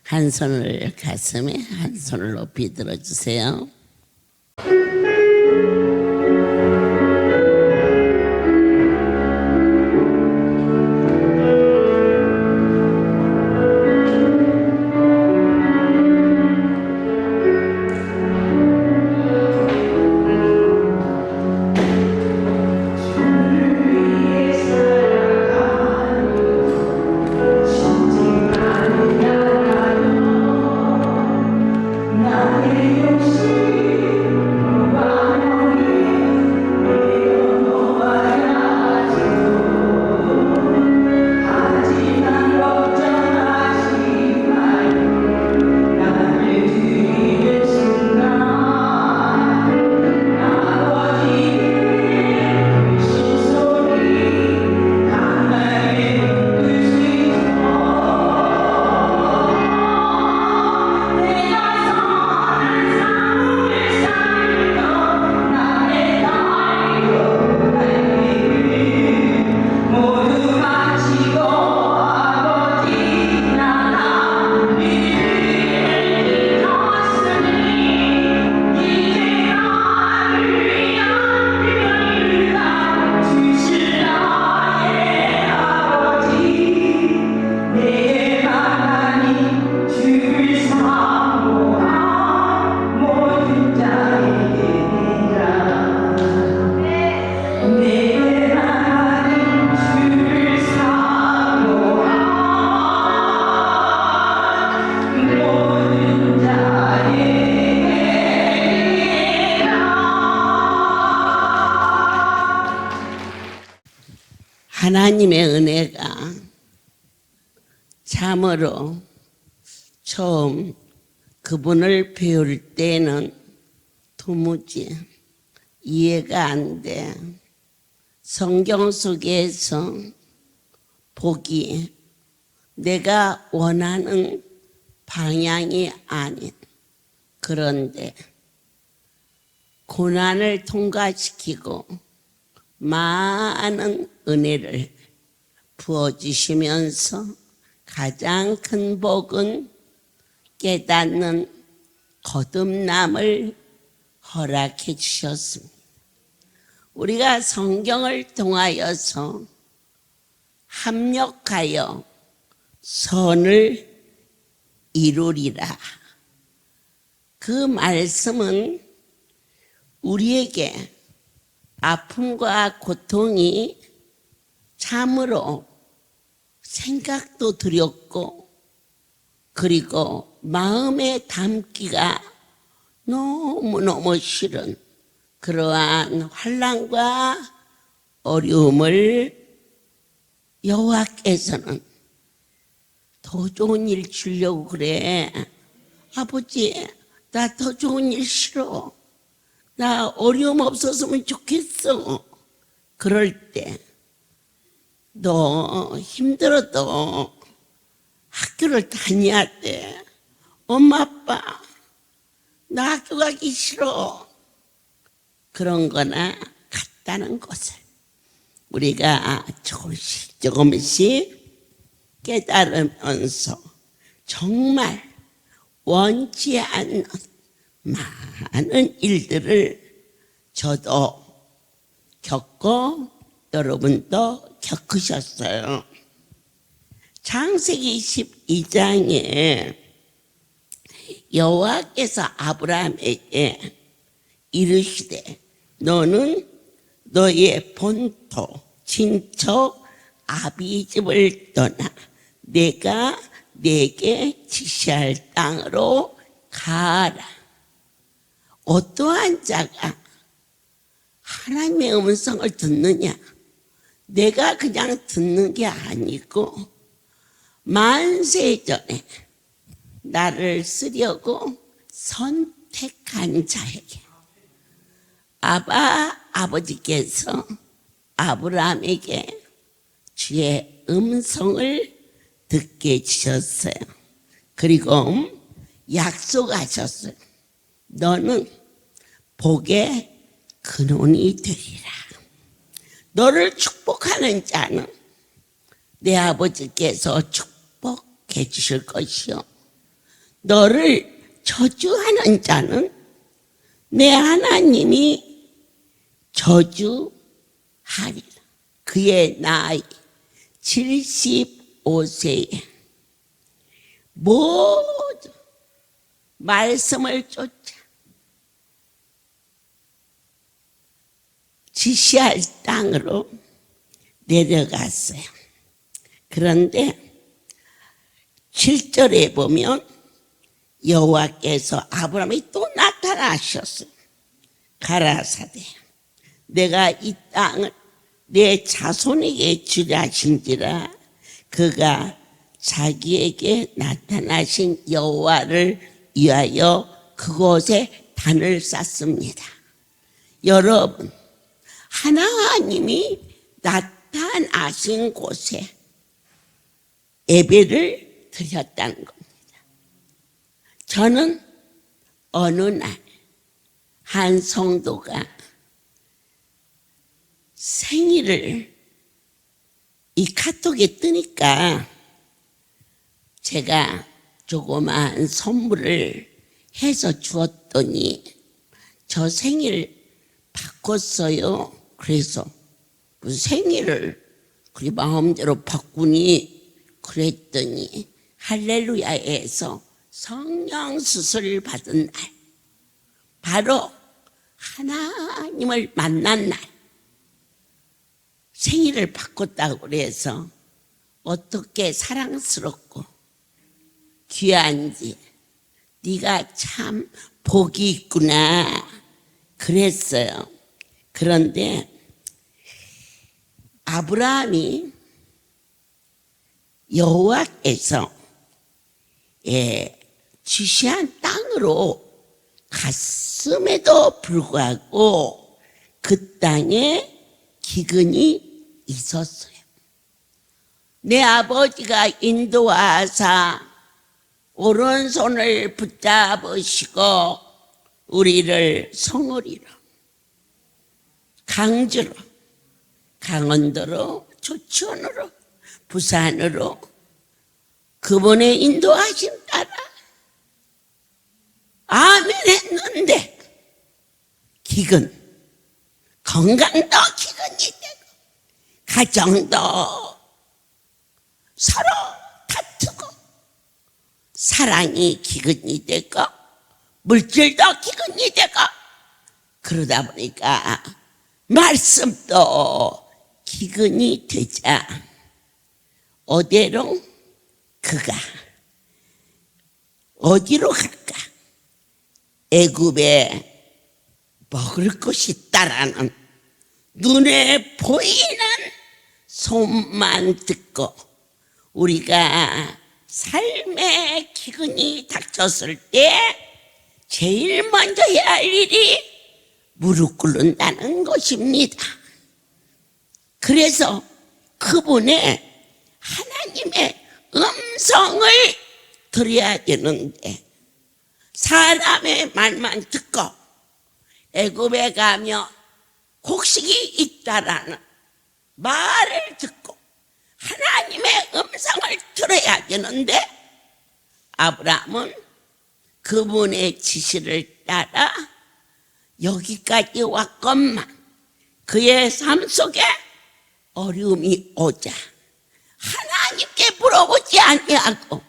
한 손을 가슴에, 한 손을 높이 들어주세요. 하나님의 은혜가 참으로 처음 그분을 배울 때는 도무지 이해가 안 돼. 성경 속에서 복이 내가 원하는 방향이 아닌, 그런데 고난을 통과시키고 많은 은혜를 부어주시면서 가장 큰 복은 깨닫는 거듭남을 허락해 주셨습니다. 우리가 성경을 통하여서 합력하여 선을 이루리라. 그 말씀은 우리에게 아픔과 고통이 참으로 생각도 두렵고, 그리고 마음에 담기가 너무너무 싫은 그러한 환난과 어려움을 여호와께서는 더 좋은 일 주려고 그래. 아버지, 나 더 좋은 일 싫어. 나 어려움 없었으면 좋겠어. 그럴 때 너 힘들어도 학교를 다녀야 돼. 엄마 아빠, 나 학교 가기 싫어. 그런 거나 같다는 것을 우리가 조금씩 깨달으면서 정말 원치 않는 많은 일들을 저도 겪고 여러분도 겪으셨어요. 창세기 12장에 여호와께서 아브라함에게 이르시되 너는 너의 본토 친척 아비 집을 떠나 내가 내게 지시할 땅으로 가라. 어떠한 자가 하나님의 음성을 듣느냐? 내가 그냥 듣는 게 아니고 만세 전에 나를 쓰려고 선택한 자에게 아버지께서 아브라함에게 주의 음성을 듣게 해주셨어요. 그리고 약속하셨어요. 너는 복의 근원이 되리라. 너를 축복하는 자는 내 아버지께서 축복해 주실 것이요, 너를 저주하는 자는 내 하나님이 저주하리라. 그의 나이 75세에 모두 말씀을 쫓아 지시할 땅으로 내려갔어요. 그런데 7절에 보면 여호와께서 아브라함이 또 나타나셨어요. 가라사대 내가 이 땅을 내 자손에게 주려 하신지라. 그가 자기에게 나타나신 여호와를 위하여 그곳에 단을 쌓습니다. 여러분, 하나님이 나타나신 곳에 예배를 드렸다는 겁니다. 저는 어느 날 한 성도가 생일을 이 카톡에 뜨니까 제가 조그마한 선물을 해서 주었더니 저 생일 바꿨어요. 그래서 무슨 생일을 그리 마음대로 바꾸니 그랬더니 할렐루야에서 성령 수술 받은 날, 바로 하나님을 만난 날 생일을 바꿨다고 그래서 어떻게 사랑스럽고 귀한지, 네가 참 복이 있구나 그랬어요. 그런데 아브라함이 여호와께서 지시한 땅으로 갔음에도 불구하고 그 땅에 기근이 있었어요. 내 아버지가 인도하사 오른손을 붙잡으시고 우리를 성읍리로, 강주로, 강원도로, 조천으로, 부산으로 그분의 인도하심 따라 아멘 했는데 기근, 건강도 기근이 되고 가정도 서로 다투고 사랑이 기근이 되고 물질도 기근이 되고 그러다 보니까 말씀도 기근이 되자 어디로 그가 어디로 갈까? 애굽에 먹을 것이 있다라는 눈에 보이는 소문만 듣고 우리가 삶의 기근이 닥쳤을 때 제일 먼저 해야 할 일이 무릎 꿇는다는 것입니다. 그래서 그분의 하나님의 음성을 들어야 되는데 사람의 말만 듣고 애굽에 가며 곡식이 있다라는 말을 듣고 하나님의 음성을 들어야 되는데 아브라함은 그분의 지시를 따라 여기까지 왔건만 그의 삶 속에 어려움이 오자 하나님께 물어보지 아니하고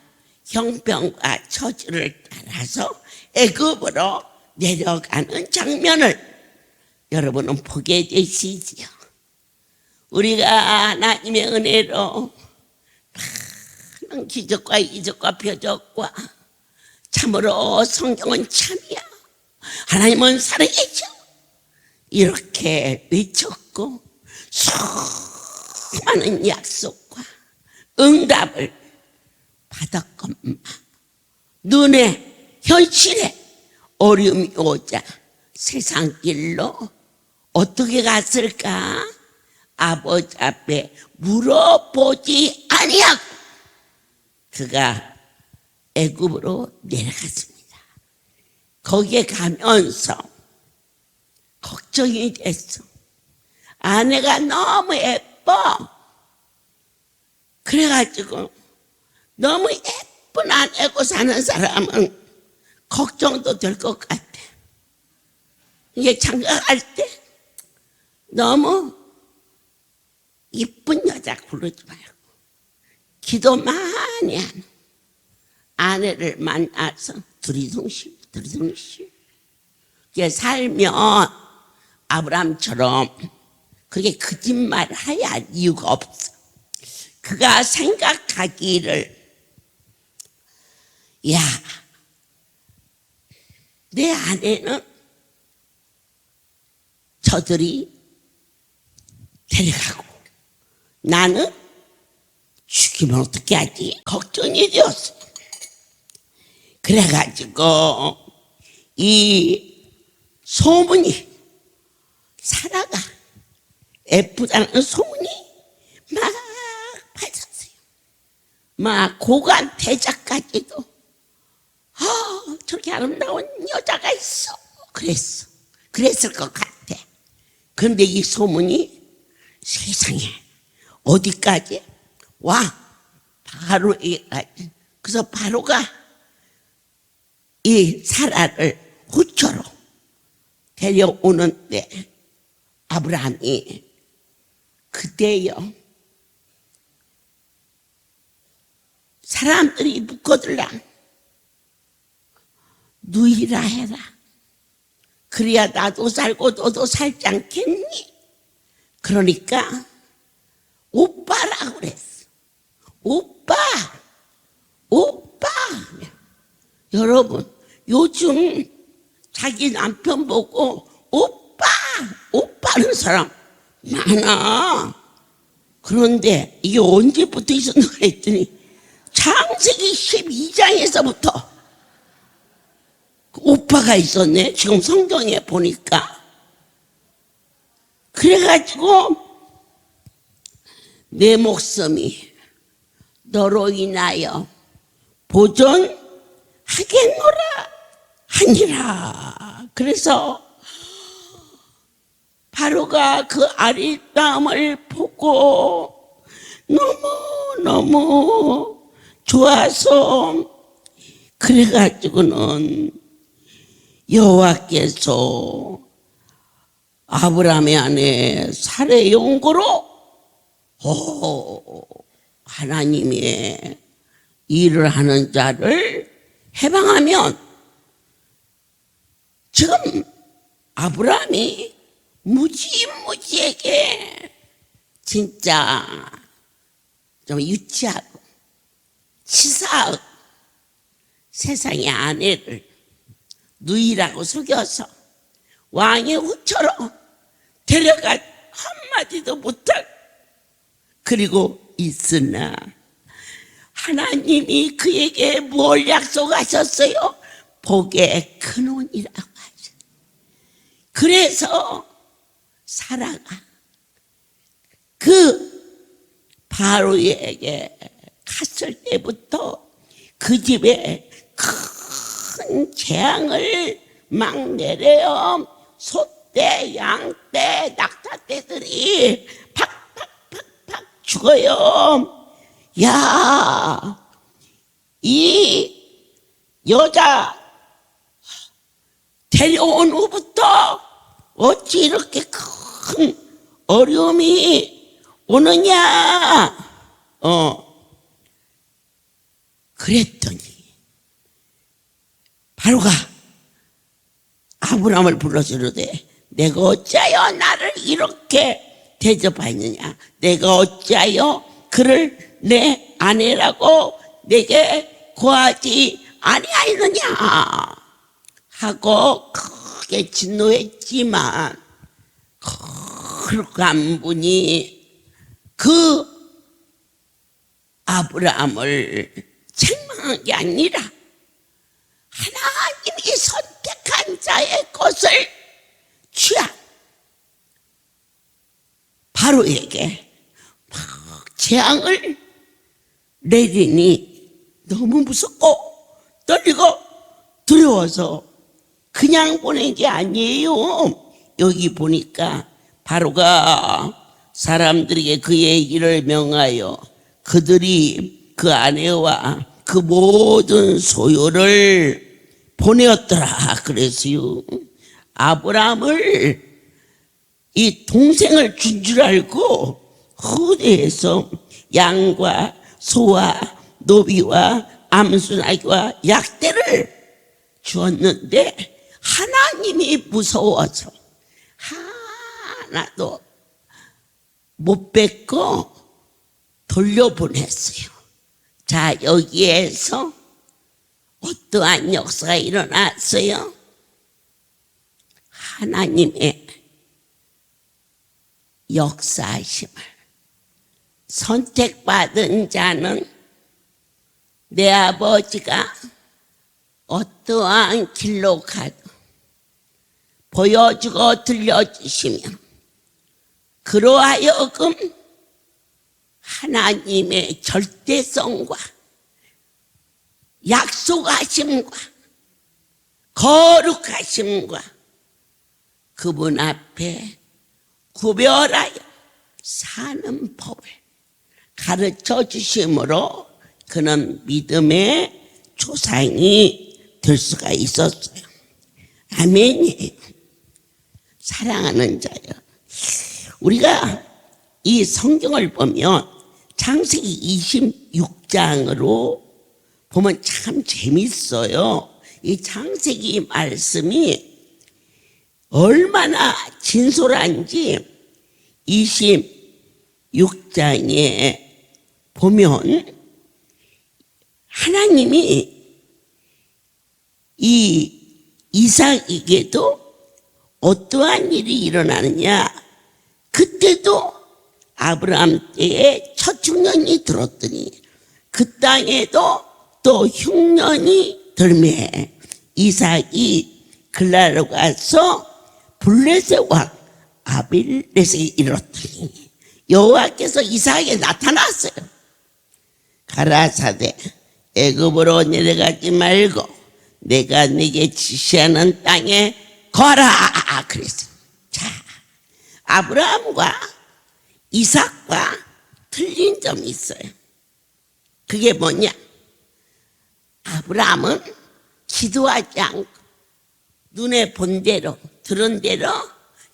형편과 처지를 따라서 애굽으로 내려가는 장면을 여러분은 보게 되시지요. 우리가 하나님의 은혜로 많은 기적과 이적과 표적과 참으로 성경은 참이야, 하나님은 살아계셔 이렇게 외쳤고 수많은 약속과 응답을 받았건만 눈에 현실에 어려움이 오자 세상 길로 어떻게 갔을까? 아버지 앞에 물어보지 아니하고 그가 애굽으로 내려갔습니다. 거기에 가면서 걱정이 됐어. 아내가 너무 예뻐. 그래가지고 너무 돈 안 내고 사는 사람은 걱정도 될 것 같아. 이게 장가갈 때 너무 이쁜 여자 고르지 말고 기도 많이 하는 아내를 만나서 두리둥실 이게 살면 아브라함처럼 그게 거짓말 해야 할 이유가 없어. 그가 생각하기를 야, 내 아내는 저들이 데려가고 나는 죽이면 어떻게 하지? 걱정이 되었어. 그래가지고 이 소문이 사라가 예쁘다는 소문이 막 퍼졌어요. 막 고관 대작까지도 저렇게 아름다운 여자가 있어. 그랬을 것 같아. 그런데 이 소문이 세상에 어디까지 와? 바로에까지. 그래서 바로가 이 사라를 후처로 데려오는데 아브라함이 그때요 사람들이 묻거들라 누이라 해라. 그래야 나도 살고 너도 살지 않겠니? 그러니까 오빠라고 그랬어. 오빠. 여러분 요즘 자기 남편 보고 오빠는 사람 많아. 그런데 이게 언제부터 있었는가 했더니 창세기 12장에서부터 오빠가 있었네. 지금 성경에 보니까. 그래가지고 내 목숨이 너로 인하여 보존하겠노라 하니라. 그래서 바로가 그 아리따움을 보고 너무너무 좋아서 그래가지고는 여호와께서 아브라함의 아내 사레의 용고로 하나님의 일을 하는 자를 해방하면 지금 아브라함이 무지무지하게 진짜 좀 유치하고 치사하고 세상의 아내를 누이라고 속여서 왕의 후처로 데려가 한마디도 못하고 그리고 있으나 하나님이 그에게 뭘 약속하셨어요? 복의 근원이라고 하죠. 그래서 사라가 그 바로에게 갔을 때부터 그 집에 큰 재앙을 막 내려요. 소떼, 양떼, 낙타떼들이 팍팍팍팍 죽어요. 야, 이 여자 데려온 후부터 어찌 이렇게 큰 어려움이 오느냐? 그랬더니 바로가 아브라함을 불러서 이르되 내가 어찌하여 나를 이렇게 대접하느냐? 내가 어찌하여 그를 내 아내라고 내게 고하지 아니하였느냐? 하고 크게 진노했지만 그 간분이 그 아브라함을 책망한 게 아니라 하나님이 선택한 자의 것을 취한 바로에게 막 재앙을 내리니 너무 무섭고 떨리고 두려워서 그냥 보낸 게 아니에요. 여기 보니까 바로가 사람들에게 그의 일을 명하여 그들이 그 아내와 그 모든 소유를 보내었더라 그랬어요. 아브라함을 이 동생을 준 줄 알고 후대에서 양과 소와 노비와 암순아기와 약대를 주었는데 하나님이 무서워서 하나도 못 뺏고 돌려보냈어요. 자, 여기에서 어떠한 역사가 일어났어요? 하나님의 역사하심을, 선택받은 자는 내 아버지가 어떠한 길로 가도 보여주고 들려주시며 그로 하여금 하나님의 절대성과 약속하심과 거룩하심과 그분 앞에 구별하여 사는 법을 가르쳐 주심으로 그는 믿음의 조상이 될 수가 있었어요. 아멘이에요. 사랑하는 자여, 우리가 이 성경을 보면 창세기 26장으로 보면 참 재밌어요. 이 창세기 말씀이 얼마나 진솔한지 26장에 보면 하나님이 이 이삭에게도 어떠한 일이 일어나느냐, 그때도 아브라함 때에 첫 흉년이 들었더니 그 땅에도 또 흉년이 들매 이삭이 글라로 가서 블레셋 왕 아빌레섹에 이르렀더니 여호와께서 이삭에게 나타났어요. 가라사대 애굽으로 내려가지 말고 내가 네게 지시하는 땅에 거하라 그랬어요. 자, 아브라함과 이삭과 틀린 점이 있어요. 그게 뭐냐? 아브라함은 기도하지 않고 눈에 본 대로 들은 대로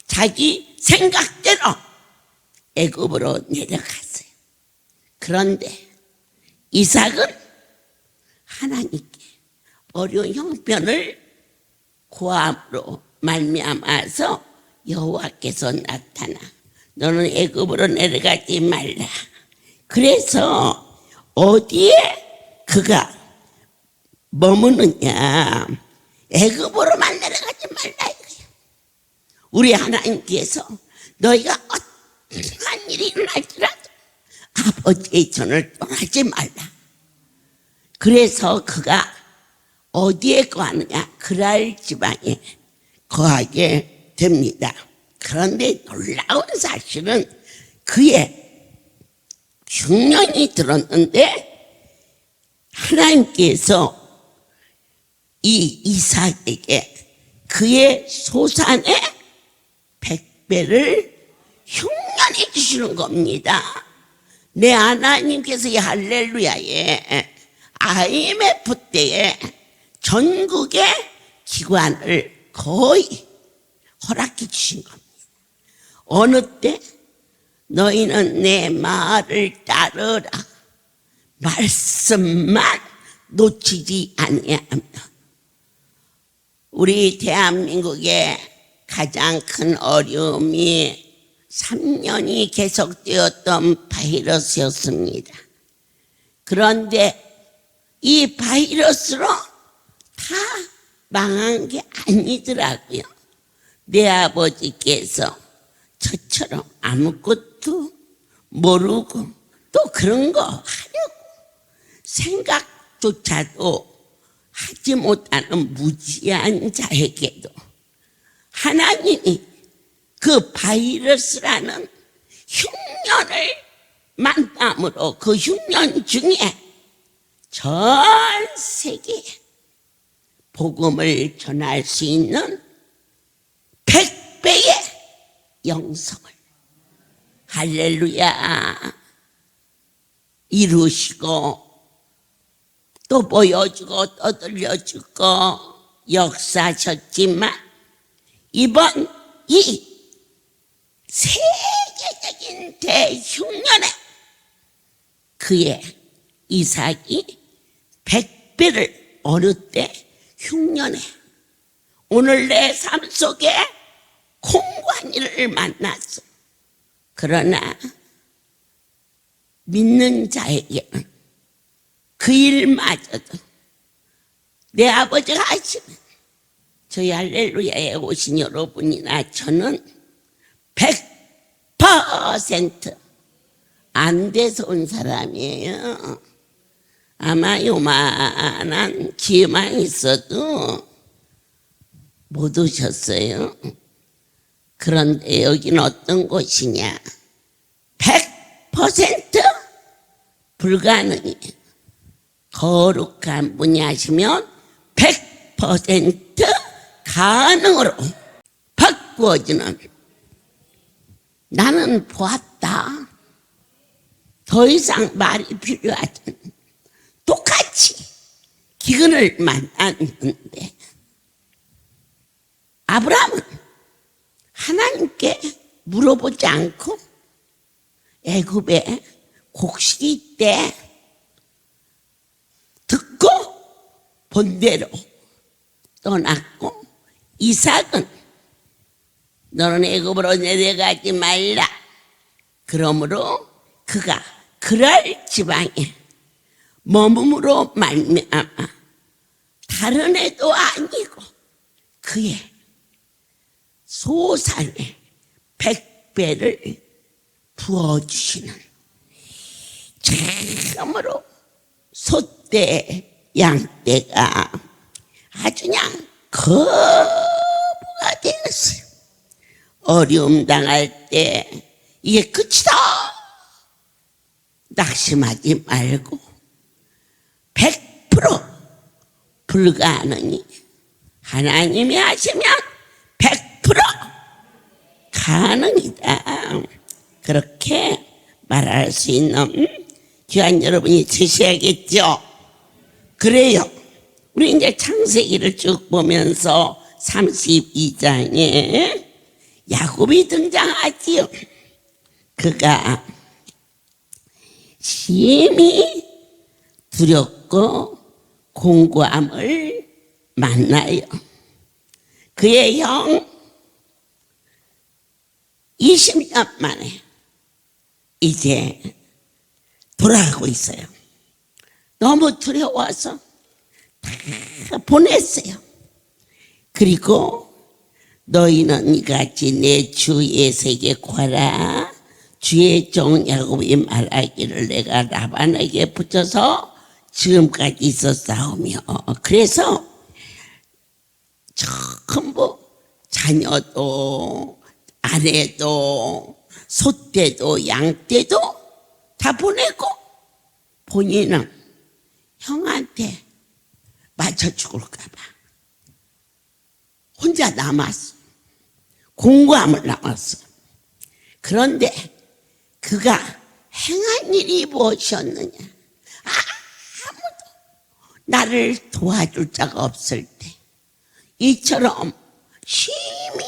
자기 생각대로 애굽으로 내려갔어요. 그런데 이삭은 하나님께 어려운 형편을 고함으로 말미암아서 여호와께서 나타나 너는 애굽으로 내려가지 말라. 그래서 어디에 그가 머무느냐, 애굽으로만 내려가지 말라 이거예요. 우리 하나님께서 너희가 어떠한 일이 일어날지라도 아버지의 전을 떠나지 말라. 그래서 그가 어디에 거하느냐, 그랄 지방에 거하게 됩니다. 그런데 놀라운 사실은 그의 흉년이 들었는데 하나님께서 이 이삭에게 그의 소산의 100배를 흉년해 주시는 겁니다. 내 하나님께서 이 할렐루야에 IMF 때에 전국의 기관을 거의 허락해 주신 겁니다. 어느 때 너희는 내 말을 따르라, 말씀만 놓치지 아니하면. 우리 대한민국의 가장 큰 어려움이 3년이 계속되었던 바이러스였습니다. 그런데 이 바이러스로 다 망한 게 아니더라고요. 내 아버지께서 저처럼 아무것도 모르고 또 그런 거 하려고 생각조차도 하지 못하는 무지한 자에게도 하나님이 그 바이러스라는 흉년을 만남으로 그 흉년 중에 전 세계에 복음을 전할 수 있는 100배의 영성을 할렐루야 이루시고 또 보여주고 떠들려주고 역사하셨지만 이번 이 세계적인 대흉년에 그의 이삭이 100배를 어느 때 흉년에 오늘 내 삶 속에 공관이를 만났어. 그러나 믿는 자에게는 그 일마저도 내 아버지가 하시는 저희 할렐루야에 오신 여러분이나 저는 100% 안 돼서 온 사람이에요. 아마 요만한 기회만 있어도 못 오셨어요. 그런데 여기는 어떤 곳이냐? 100% 불가능해요. 거룩한 분이 하시면 100% 가능으로 바꾸어지는, 나는 보았다. 더 이상 말이 필요하지 않은, 똑같이 기근을 만났는데 아브라함은 하나님께 물어보지 않고 애굽에 곡식이 때 듣고 본대로 떠났고, 이삭은 너는 애굽으로 내려가지 말라. 그러므로 그가 그랄 지방에 머금으로 말미암아 다른 애도 아니고 그의 소산에 100배를 부어주시는, 참으로 소떼 양떼가 아주 그냥 거부가 되었어요. 어려움 당할 때 이게 끝이다 낙심하지 말고 100% 불가능이 하나님이 하시면 100% 가능이다. 그렇게 말할 수 있는 귀한 여러분이 되셔야겠죠. 그래요. 우리 이제 창세기를 쭉 보면서 32장에 야곱이 등장하지요. 그가 심히 두렵고 공고함을 만나요. 그의 형 20년 만에 이제 돌아가고 있어요. 너무 두려워서 다 보냈어요. 그리고 너희는 이같이 내 주 에sek에 구하라. 주의 종 야곱이 말하기를 내가 라반에게 붙여서 지금까지 있었사오며. 그래서 전부 자녀도 아내도 소떼도 양떼도 다 보내고 본인은 형한테 맞춰 죽을까 봐 혼자 남았어. 공고함을 남았어. 그런데 그가 행한 일이 무엇이었느냐? 아무도 나를 도와줄 자가 없을 때, 이처럼 심히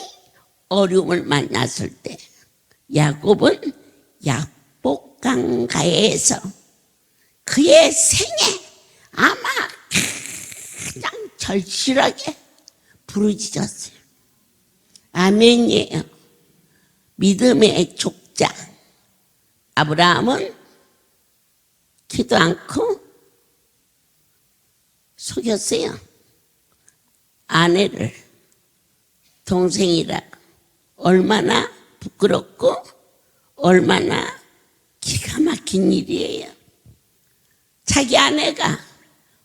어려움을 만났을 때 야곱은 약복강가에서 그의 생에 아마 가장 절실하게 부르짖었어요. 아멘이에요. 믿음의 족장 아브라함은 기도 않고 속였어요. 아내를 동생이라. 얼마나 부끄럽고 얼마나 기가 막힌 일이에요. 자기 아내가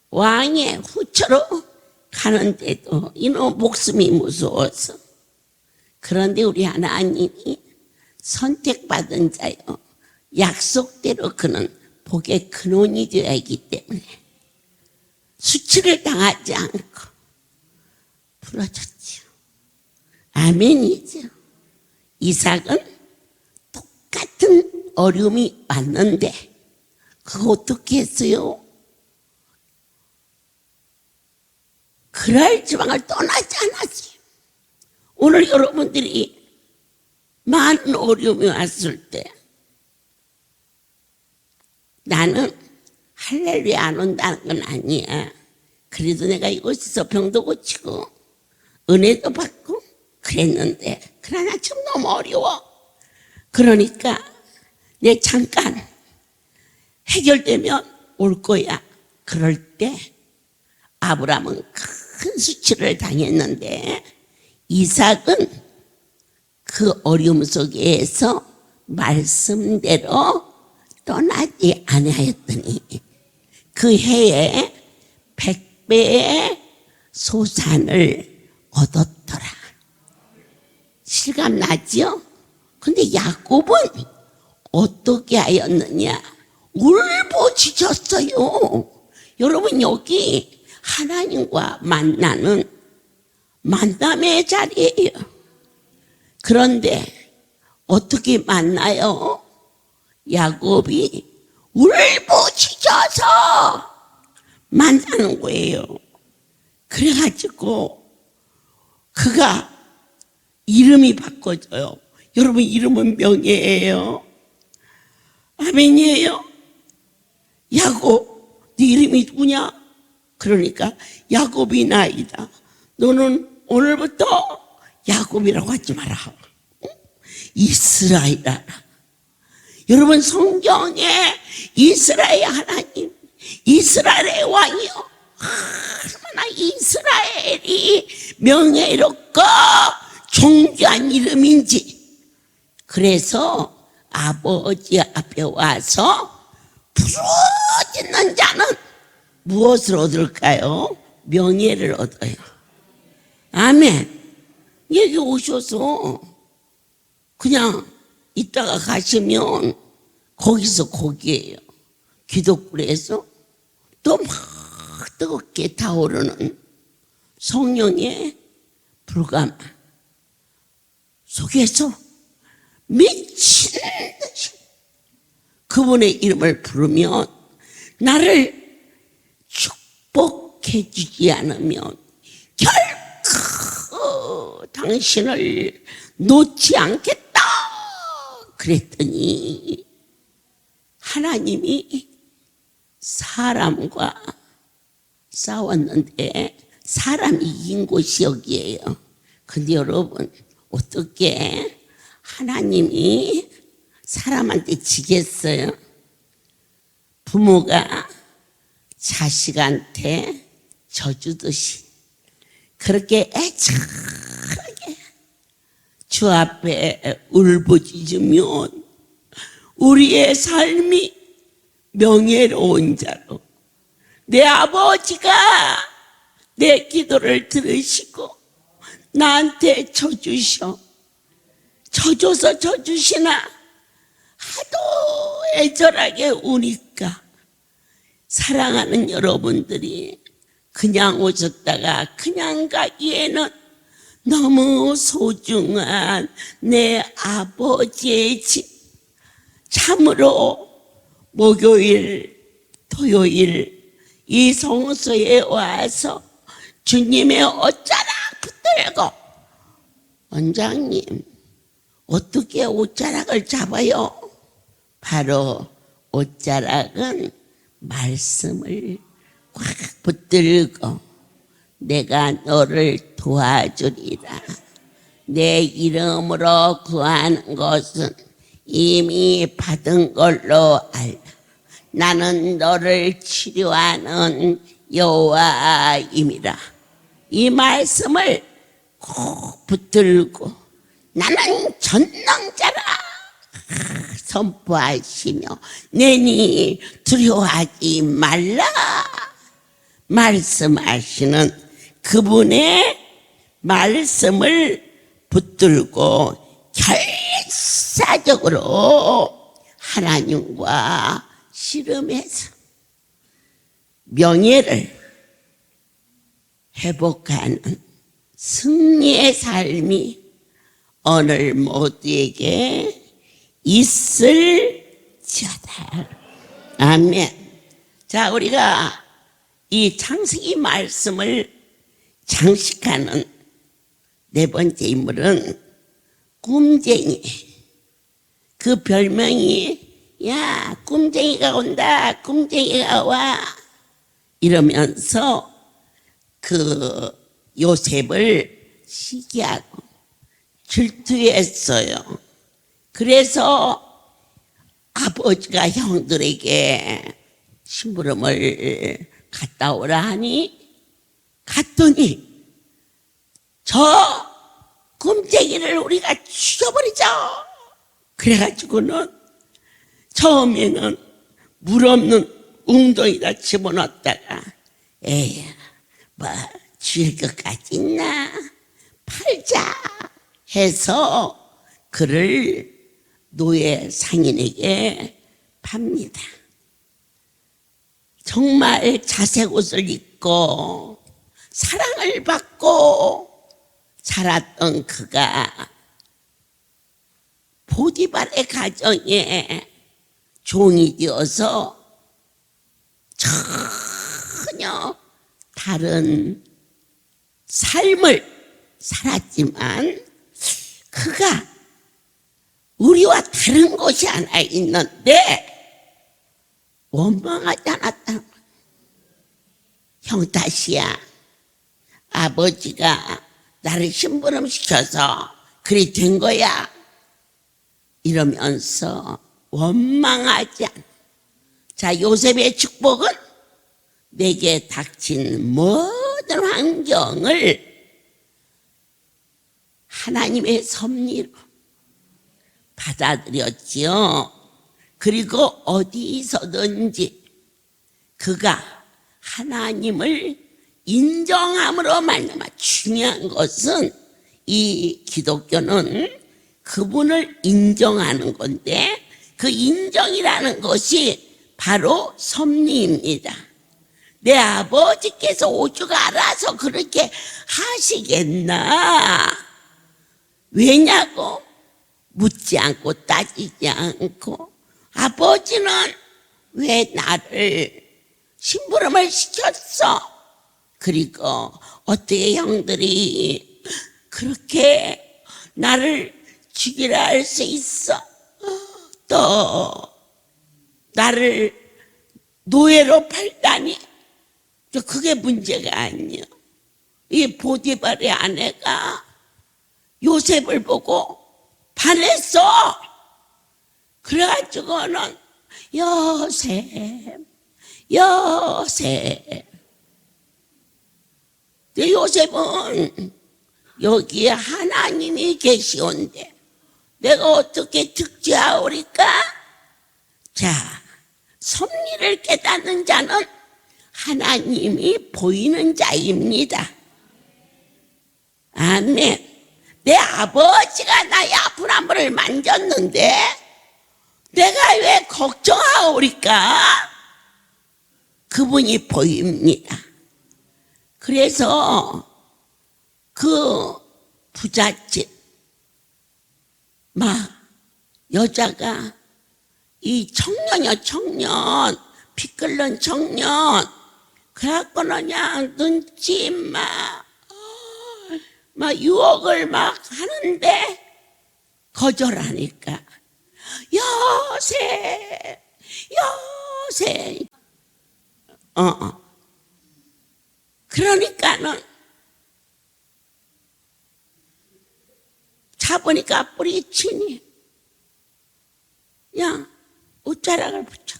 왕의 후처로 가는데도 이놈 목숨이 무서워서. 그런데 우리 하나님이 선택받은 자요, 약속대로 그는 복의 근원이 되어야 하기 때문에 수치를 당하지 않고 풀어줬죠. 아멘이죠. 이삭은 똑같은 어려움이 왔는데 그거 어떻게 했어요? 그럴 지방을 떠나지 않았어요. 오늘 여러분들이 많은 어려움이 왔을 때 나는 할렐루야 안 온다는 건 아니야. 그래도 내가 이곳에서 병도 고치고 은혜도 받고 그랬는데 그러나 지금 너무 어려워. 그러니까 내 잠깐 해결되면 올 거야. 그럴 때 아브라함은 큰 수치를 당했는데 이삭은 그 어려움 속에서 말씀대로 떠나지 아니하였더니 그 해에 100배의 소산을 얻었더라. 실감나죠? 근데 야곱은 어떻게 하였느냐? 울부짖었어요. 여러분, 여기 하나님과 만나는 만남의 자리예요. 그런데 어떻게 만나요? 야곱이 울부짖어서 만나는 거예요. 그래가지고 그가 이름이 바꿔져요. 여러분, 이름은 명예예요. 아멘이에요. 야곱, 네 이름이 누구냐? 그러니까 야곱이 나이다. 너는 오늘부터 야곱이라고 하지 마라. 이스라엘이라. 여러분, 성경에 이스라엘 하나님, 이스라엘의 왕이요. 얼마나 이스라엘이 명예롭고 존귀한 이름인지. 그래서 아버지 앞에 와서 부르짖는 자는 무엇을 얻을까요? 명예를 얻어요. 아멘. 여기 오셔서 그냥 이따가 가시면 거기서 거기에요. 기독불에서 또 막 뜨겁게 타오르는 성령의 불감 속에서 미친 듯이 그분의 이름을 부르면 나를 축복해 주지 않으면 결코 당신을 놓지 않겠다 그랬더니 하나님이 사람과 싸웠는데 사람이 이긴 곳이 여기예요. 근데 여러분, 어떻게 하나님이 사람한테 지겠어요? 부모가 자식한테 져주듯이 그렇게 애착하게 주 앞에 울부짖으면 우리의 삶이 명예로운 자로 내 아버지가 내 기도를 들으시고 나한테 져주셔. 져줘서 져주시나 하도 애절하게 우니까 사랑하는 여러분들이 그냥 오셨다가 그냥 가기에는 너무 소중한 내 아버지의 집. 참으로 목요일, 토요일 이 성소에 와서 주님의 옷자락 붙들고, 원장님 어떻게 옷자락을 잡아요? 바로 옷자락은 말씀을 꽉 붙들고 내가 너를 도와주리라. 내 이름으로 구하는 것은 이미 받은 걸로 알라. 나는 너를 치료하는 여호와임이라. 이 말씀을 꼭 붙들고 나는 전능자라 선포하시며 내니 두려워하지 말라 말씀하시는 그분의 말씀을 붙들고 결사적으로 하나님과 씨름해서 명예를 회복하는 승리의 삶이 오늘 모두에게 있을지어다. 아멘. 자, 우리가 이 창세기 말씀을 장식하는 네 번째 인물은 꿈쟁이. 그 별명이 야 꿈쟁이가 온다, 꿈쟁이가 와 이러면서 그 요셉을 시기하고 질투했어요. 그래서 아버지가 형들에게 심부름을 갔다 오라 하니 갔더니 저 꿈쟁이를 우리가 죽여버리자. 그래가지고는 처음에는 물 없는 웅덩이다 집어넣었다가 에이 뭐 죽일 것까지 있나 팔자 해서 그를 노예 상인에게 팝니다. 정말 자색 옷을 입고 사랑을 받고 살았던 그가 보디발의 가정에 종이 되어서 전혀 다른 삶을 살았지만 그가 우리와 다른 것이 하나 있는데 원망하지 않았다는 거야. 형 탓이야. 아버지가 나를 심부름 시켜서 그리 된 거야. 이러면서 원망하지 않아. 자, 요셉의 축복은 내게 닥친 모든 환경을 하나님의 섭리로 받아들였지요. 그리고 어디서든지 그가 하나님을 인정함으로 말미암아 중요한 것은 이 기독교는 그분을 인정하는 건데 그 인정이라는 것이 바로 섭리입니다. 내 아버지께서 오죽 알아서 그렇게 하시겠나? 왜냐고? 묻지 않고 따지지 않고 아버지는 왜 나를 심부름을 시켰어? 그리고 어떻게 형들이 그렇게 나를 죽이라 할 수 있어? 또 나를 노예로 팔다니? 그게 문제가 아니야. 이 보디발의 아내가 요셉을 보고 반했어. 그래가지고는 요셉 요셉은 여기에 하나님이 계시온데 내가 어떻게 특지하오리까? 자, 섭리를 깨닫는 자는 하나님이 보이는 자입니다. 아멘. 내 아버지가 나의 아픈 한물을 만졌는데 내가 왜 걱정하오리까? 그분이 보입니다. 그래서 그 부잣집 여자가 이 청년이요 청년 피 끓는 청년 그래갖고는 그냥 눈치 유혹을 막 하는데 거절하니까 요셉 그러니까는 잡으니까 뿌리치니 그냥 옷자락을 붙여.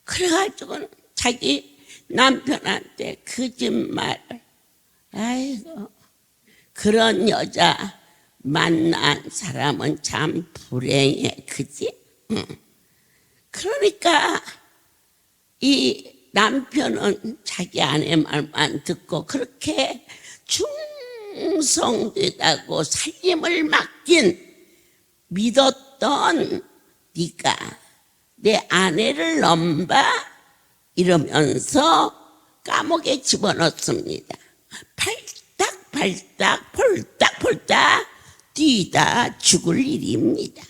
그래가지고는 자기 남편한테 거짓말을. 아이고 그런 여자 만난 사람은 참 불행해. 그지? 그러니까 이 남편은 자기 아내 말만 듣고 그렇게 충성되다고 살림을 맡긴 믿었던 네가 내 아내를 넘봐? 이러면서 감옥에 집어넣습니다. 팔딱 폴딱 뛰다 죽을 일입니다.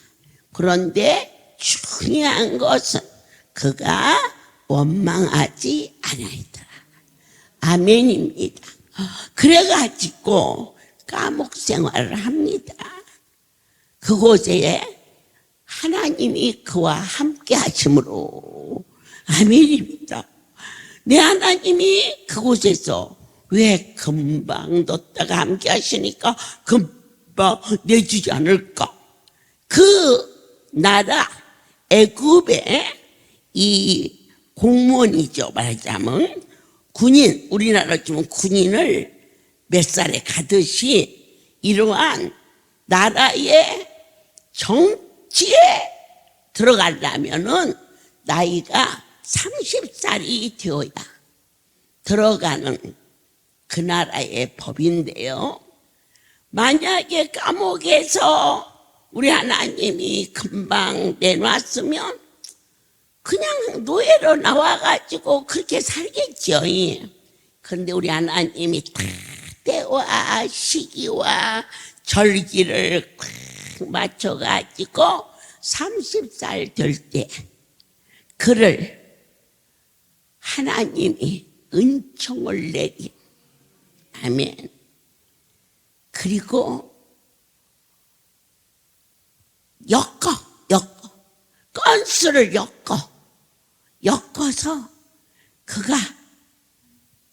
그런데 중요한 것은 그가 원망하지 않아있더라. 아멘입니다. 그래가지고 감옥 생활을 합니다. 그곳에 하나님이 그와 함께 하심으로 아멘입니다. 내 하나님이 그곳에서 왜 금방 뒀다가 함께 하시니까 금방 내주지 않을까? 그 나라 애굽의 이 공무원이죠. 말하자면 군인, 우리나라 치면 군인을 몇 살에 가듯이 이러한 나라의 정치에 들어가려면은 나이가 30살이 되어야 들어가는 그 나라의 법인데요. 만약에 감옥에서 우리 하나님이 금방 내놨으면 그냥 노예로 나와가지고 그렇게 살겠죠. 그런데 우리 하나님이 다 때와 시기와 절기를 꽉 맞춰가지고 30살 될 때 그를 하나님이 은총을 내린 아멘. 그리고 건수를 엮어서 그가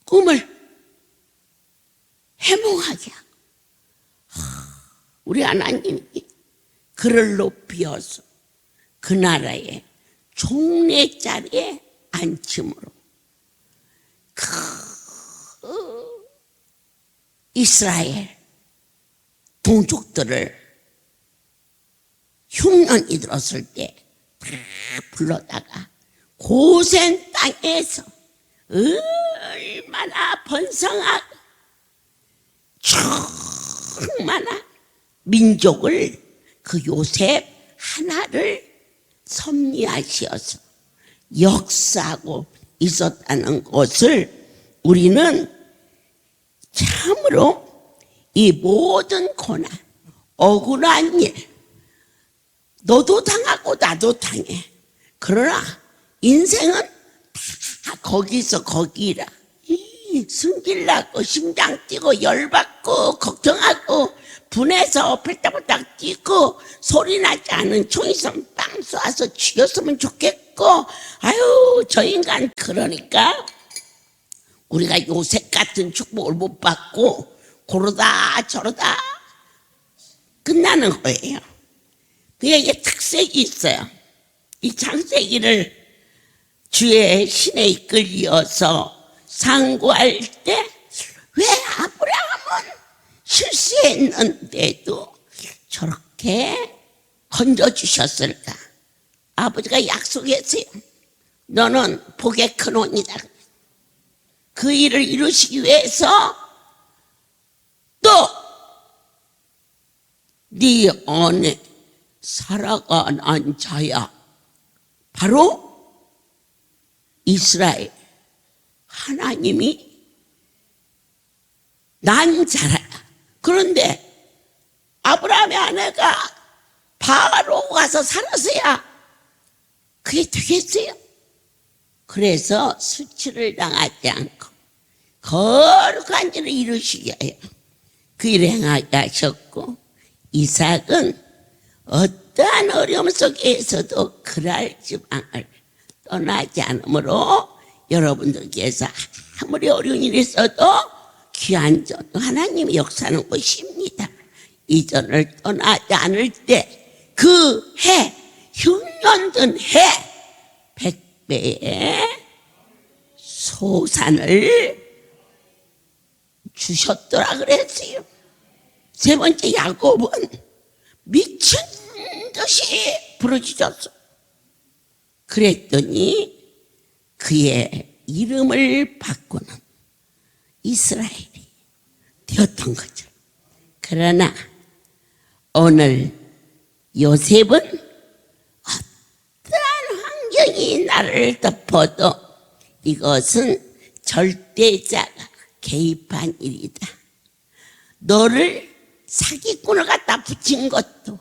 꿈을 해몽하게 하고 우리 하나님이 그를 높이어서 그 나라의 종래 자리에 앉힘으로 그 이스라엘 동족들을 흉년이 들었을 때 다 불러다가 고센 땅에서 얼마나 번성하고 충만한 민족을 그 요셉 하나를 섭리하시어서 역사하고 있었다는 것을 우리는 참으로 이 모든 고난, 억울한 일, 너도 당하고 나도 당해. 그러나 인생은 다 거기서 거기라. 승질나고 심장 뛰고 열받고 걱정하고 분해서 펄딱펄딱 뛰고 소리나지 않은 총이선 빵 쏴서 죽였으면 좋겠고 아유 저 인간 그러니까 우리가 요셉 같은 축복을 못 받고 고르다 저러다 끝나는 거예요. 그게 특색이 있어요. 이 창세기를 주의 신에 이끌려서 상고할 때 왜 아브라함은 실수했는데도 저렇게 건져주셨을까? 아버지가 약속했어요. 너는 복의 근원이다. 그 일을 이루시기 위해서 또 네 안에 사라가 난 자야. 바로 이스라엘 하나님이 난 자라. 그런데 아브라함의 아내가 바로 가서 살았어야 그게 되겠어요? 그래서 수치를 당하지 않고 거룩한 일을 이루시게 하여 그 일을 행하게 하셨고 이삭은 어떠한 어려움 속에서도 그랄 지방을 떠나지 않으므로 여러분들께서 아무리 어려운 일이 있어도 귀한 전 하나님이 역사하는 것입니다. 이전을 떠나지 않을 때 그 해 흉년든 해 100배의 소산을 주셨더라 그랬어요. 세 번째 야곱은 미친 듯이 부르짖었어. 그랬더니 그의 이름을 바꾸는 이스라엘이 되었던 거죠. 그러나 오늘 요셉은 어떠한 환경이 나를 덮어도 이것은 절대자가 개입한 일이다. 너를 사기꾼을 갖다 붙인 것도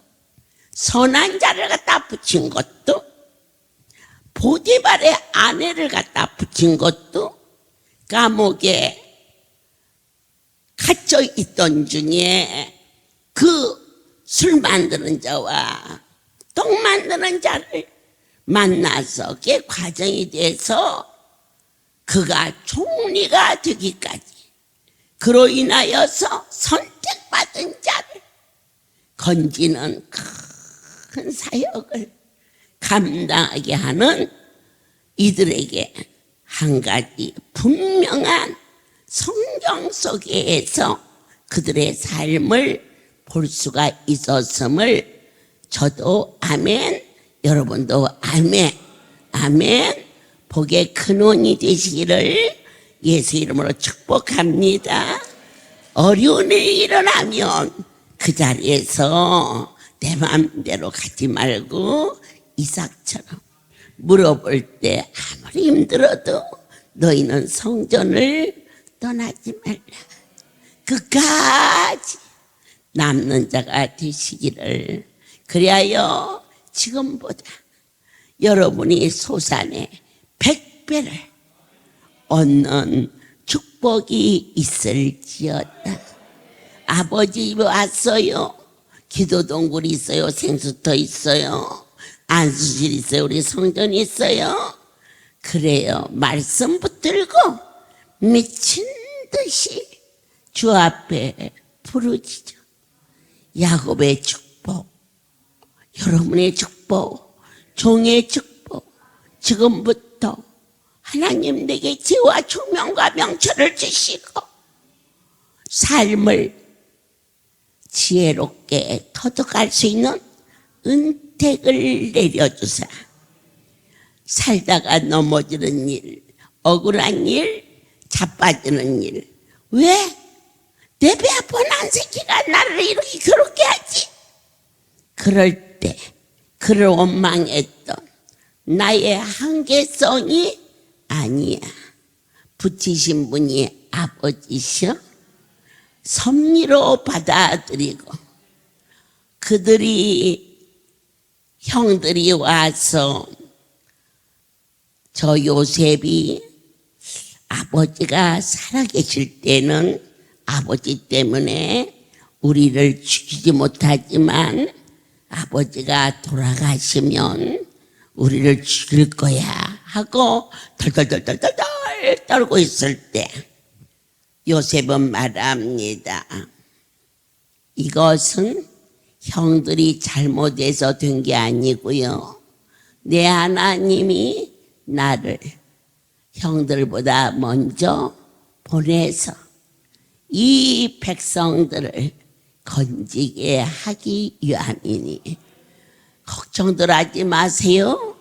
선한 자를 갖다 붙인 것도 보디발의 아내를 갖다 붙인 것도 감옥에 갇혀 있던 중에 그 술 만드는 자와 떡 만드는 자를 만나서 그게 과정이 돼서 그가 총리가 되기까지 그로 인하여서 선택받은 자를 건지는 큰 사역을 감당하게 하는 이들에게 한 가지 분명한 성경 속에서 그들의 삶을 볼 수가 있었음을 저도 아멘, 여러분도 아멘, 아멘, 복의 근원이 되시기를 예수 이름으로 축복합니다. 어려운 일이 일어나면 그 자리에서 내 마음대로 가지 말고 이삭처럼 물어볼 때 아무리 힘들어도 너희는 성전을 떠나지 말라. 끝까지 남는 자가 되시기를. 그리하여 지금보다 여러분이 소산에 100배를 얻는 축복이 있을지어다. 아버지 집에 왔어요. 기도동굴이 있어요. 생수터 있어요. 안수실 있어요. 우리 성전이 있어요. 그래요. 말씀 붙들고 미친 듯이 주 앞에 부르짖어. 야곱의 축복, 여러분의 축복, 종의 축복, 지금부터 하나님 내게 지혜와 총명과 명철을 주시고 삶을 지혜롭게 터득할 수 있는 은택을 내려주사 살다가 넘어지는 일, 억울한 일, 자빠지는 일, 왜? 내 배 아픈 한 새끼가 나를 이렇게 괴롭게 하지? 그럴 때 그를 원망했던 나의 한계성이 아니야. 붙이신 분이 아버지셔. 섭리로 받아들이고 형들이 와서 저 요셉이 아버지가 살아계실 때는 아버지 때문에 우리를 죽이지 못하지만 아버지가 돌아가시면 우리를 죽일 거야 하고 덜덜덜덜덜 떨고 있을 때 요셉은 말합니다. 이것은 형들이 잘못해서 된 게 아니고요. 내 하나님이 나를 형들보다 먼저 보내서 이 백성들을 건지게 하기 위함이니 걱정들 하지 마세요.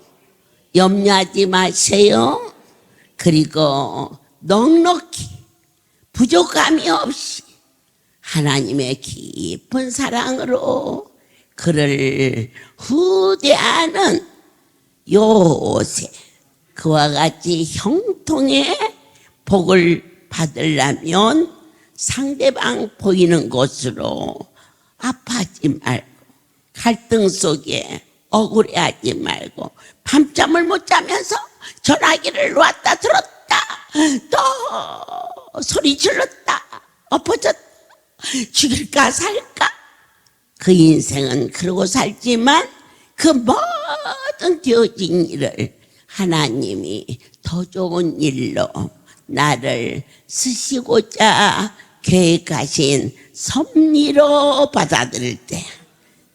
염려하지 마세요. 그리고 넉넉히 부족함이 없이 하나님의 깊은 사랑으로 그를 후대하는 요셉, 그와 같이 형통의 복을 받으려면 상대방 보이는 곳으로 아파하지 말고 갈등 속에 억울해하지 말고 밤잠을 못 자면서 전화기를 놨다 들었다 또 소리 질렀다 엎어졌다 죽일까 살까 그 인생은 그러고 살지만 그 모든 되어진 일을 하나님이 더 좋은 일로 나를 쓰시고자 계획하신 섭리로 받아들일 때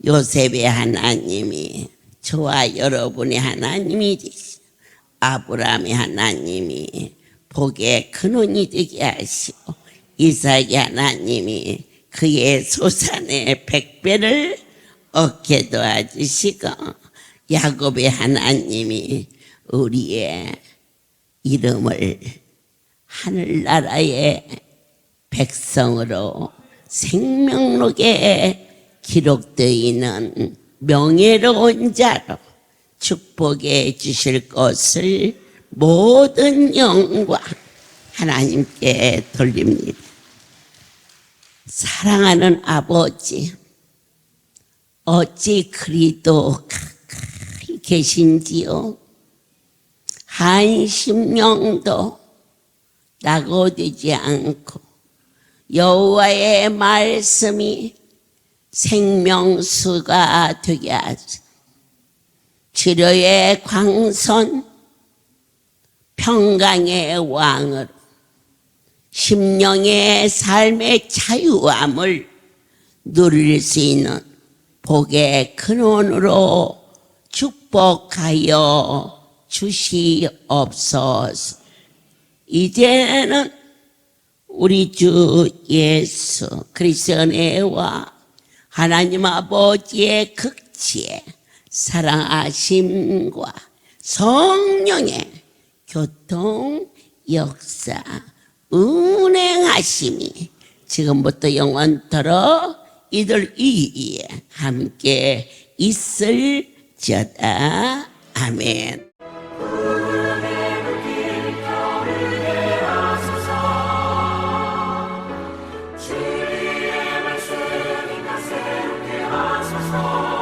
요셉의 하나님이 저와 여러분의 하나님이 되시고 아브라함의 하나님이 복의 근원이 되게 하시고 이삭의 하나님이 그의 소산의 100배를 얻게 도와주시고 야곱의 하나님이 우리의 이름을 하늘나라의 백성으로 생명록에 기록되어 있는 명예로운 자로 축복해 주실 것을 모든 영광 하나님께 돌립니다. 사랑하는 아버지, 어찌 그리도 가까이 계신지요. 한 심령도 낙오되지 않고 여호와의 말씀이 생명수가 되게 하소서. 치료의 광선, 평강의 왕으로 심령의 삶의 자유함을 누릴 수 있는 복의 근원으로 축복하여 주시옵소서. 이제는 우리 주 예수 그리스도의 은혜와 하나님 아버지의 극지에 사랑하심과 성령의 교통 역사 운행하심이 지금부터 영원토록 이들 위에 함께 있을지어다. 아멘. 주의 말씀이 나 새롭게 하소서.